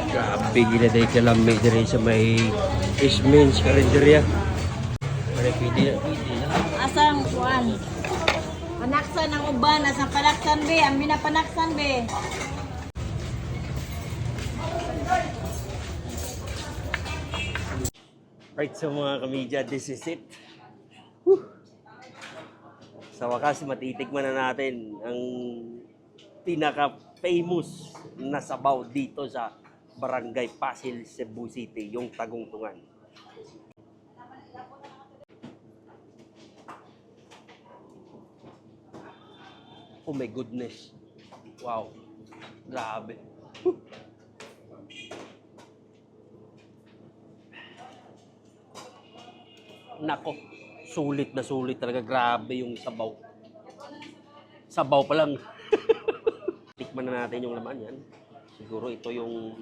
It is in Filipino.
Grabe gila dahil kalami diri sa may Ismin's Karinderya. Pare pwede na. Asang kuan? Panaksan ang uban, asang panaksan be, ang minapanaksan be. Right, so mga kamedya, this is it. Whew. Sa wakas, matitikman na natin ang pinaka-famous na sabaw dito sa Barangay Pasil, Cebu City, yung Tagungtungan. Oh my goodness. Wow. Grabe. Nako, sulit na sulit talaga. Grabe yung sabaw. Sabaw pa lang. Tikman na natin yung laman yan. Siguro ito yung